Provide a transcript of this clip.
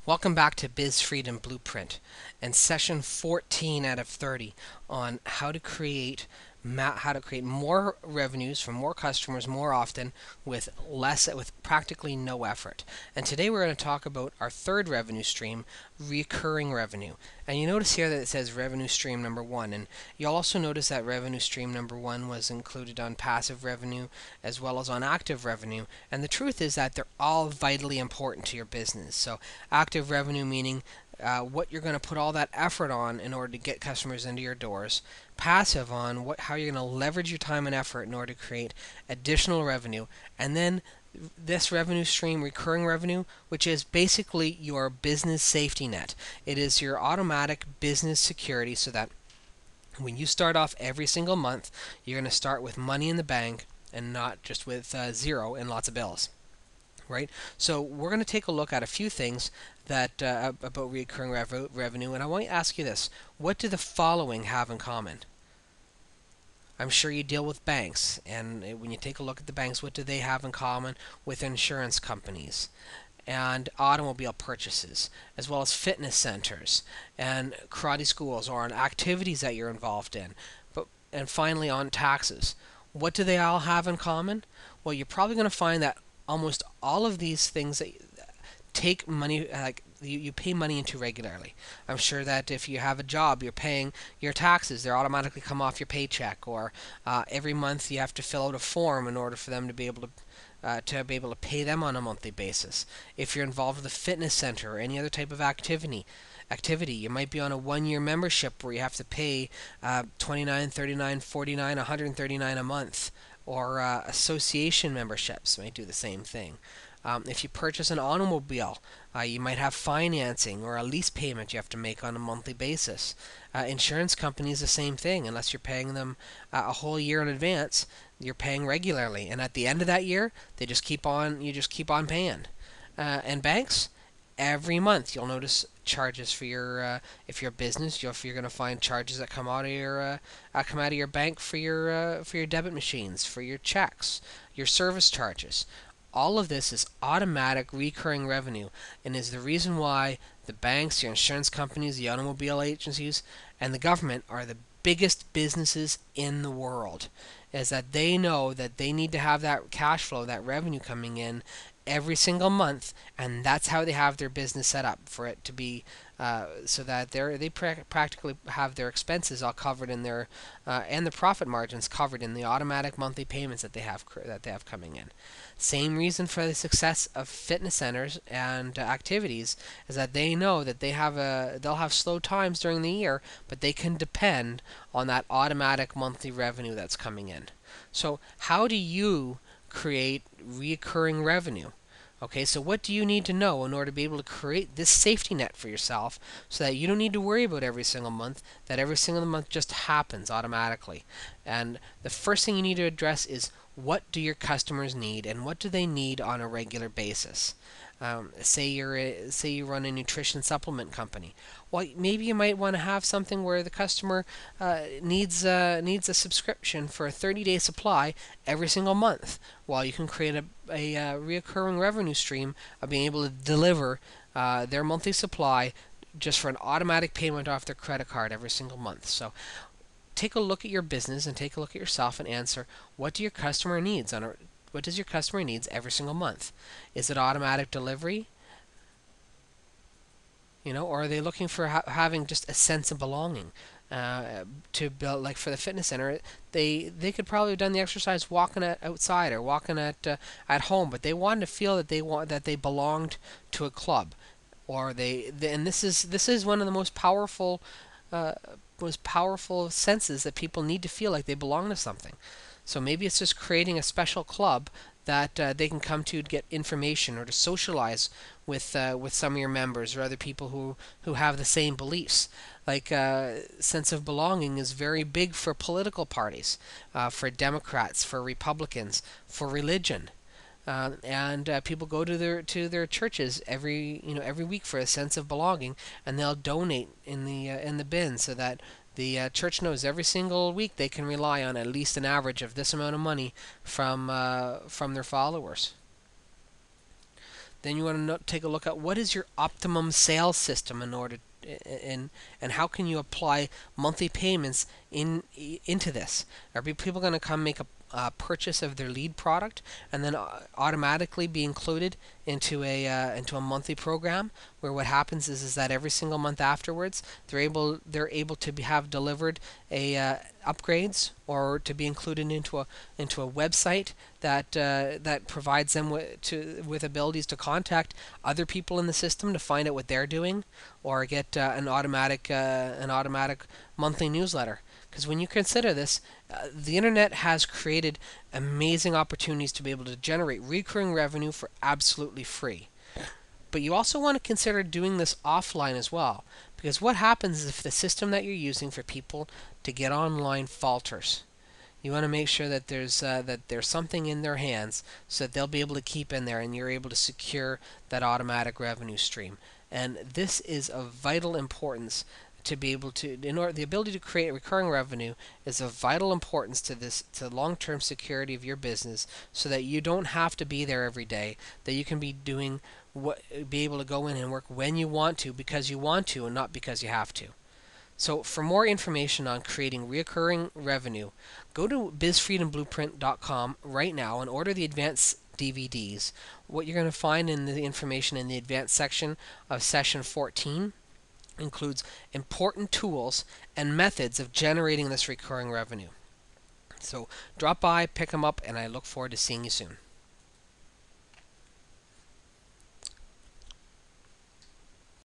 Welcome back to Biz Freedom Blueprint and session 14 out of 30 on how to create more revenues from more customers more often with practically no effort. And today we're going to talk about our third revenue stream, recurring revenue. And you notice here that it says revenue stream number 1, and you'll also notice that revenue stream number 1 was included on passive revenue as well as on active revenue. And the truth is that they're all vitally important to your business. So active revenue meaning what you're going to put all that effort on in order to get customers into your doors. Passive on how you're going to leverage your time and effort in order to create additional revenue. And then this revenue stream, recurring revenue, which is basically your business safety net. It is your automatic business security so that when you start off every single month, you're going to start with money in the bank and not just with zero and lots of bills. Right? So we're going to take a look at a few things that about recurring revenue, and I want to ask you this: what do the following have in common? I'm sure you deal with banks, and when you take a look at the banks, what do they have in common with insurance companies and automobile purchases, as well as fitness centers and karate schools or on activities that you're involved in? And finally, on taxes, what do they all have in common? Well, you're probably going to find that almost all of these things that take money, like you pay money into regularly. I'm sure that if you have a job, you're paying your taxes. They automatically come off your paycheck, or every month you have to fill out a form in order for them to be able to pay them on a monthly basis. If you're involved with a fitness center or any other type of activity, you might be on a 1 year membership where you have to pay 29, 39, 49, 139 a month, or association memberships might do the same thing. If you purchase an automobile, you might have financing or a lease payment you have to make on a monthly basis. Insurance companies, the same thing. Unless you're paying them a whole year in advance, you're paying regularly, and at the end of that year, you just keep on paying. And banks, every month you'll notice charges for your if you're a business, you're going to find charges that come out of your bank for your debit machines, for your checks, your service charges. All of this is automatic recurring revenue and is the reason why the banks, your insurance companies, the automobile agencies, and the government are the biggest businesses in the world. Is that they know that they need to have that cash flow, that revenue coming in every single month, and that's how they have their business set up for it to be so that practically have their expenses all covered in their and the profit margins covered in the automatic monthly payments that they have coming in. Same reason for the success of fitness centers and activities is that they know that they'll have slow times during the year, but they can depend on that automatic monthly revenue that's coming in. So how do you create recurring revenue? Okay, so what do you need to know in order to be able to create this safety net for yourself so that you don't need to worry about every single month, that every single month just happens automatically? And the first thing you need to address is, what do your customers need and what do they need on a regular basis? Say you run a nutrition supplement company. Well, maybe you might want to have something where the customer needs a subscription for a 30-day supply every single month. While you can create a recurring revenue stream of being able to deliver their monthly supply just for an automatic payment off their credit card every single month. So take a look at your business and take a look at yourself and answer, what does your customer needs every single month? Is it automatic delivery? Or are they looking for having just a sense of belonging? To build, like for the fitness center, they could probably have done the exercise walking outside or walking at home, but they wanted to feel that they belonged to a club, or and this is one of the uh, most powerful senses that people need to feel like they belong to something. So maybe it's just creating a special club that they can come to get information or to socialize with some of your members or other people who have the same beliefs. Like sense of belonging is very big for political parties, for Democrats, for Republicans, for religion. And people go to their churches every week for a sense of belonging, and they'll donate in the bin so that the church knows every single week they can rely on at least an average of this amount of money from their followers. Then you want to take a look at what is your optimum sales system in order and how can you apply monthly payments into this. Are people going to come make a purchase of their lead product and then automatically be included into a monthly program where what happens is that every single month afterwards they're able to have delivered a upgrades or to be included into a website that provides them with abilities to contact other people in the system to find out what they're doing or get an automatic monthly newsletter. Because when you consider this, the internet has created amazing opportunities to be able to generate recurring revenue for absolutely free. But you also want to consider doing this offline as well. Because what happens if the system that you're using for people to get online falters? You want to make sure that there's something in their hands so that they'll be able to keep in there and you're able to secure that automatic revenue stream. And this is of vital importance to be able to, in order, the ability to create recurring revenue is of vital importance to the long-term security of your business, so that you don't have to be there every day, that you can be able to go in and work when you want to because you want to and not because you have to. So for more information on creating recurring revenue, go to bizfreedomblueprint.com right now and order the advanced DVDs. What you're going to find in the information in the advanced section of session 14 includes important tools and methods of generating this recurring revenue. So drop by, pick them up, and I look forward to seeing you soon.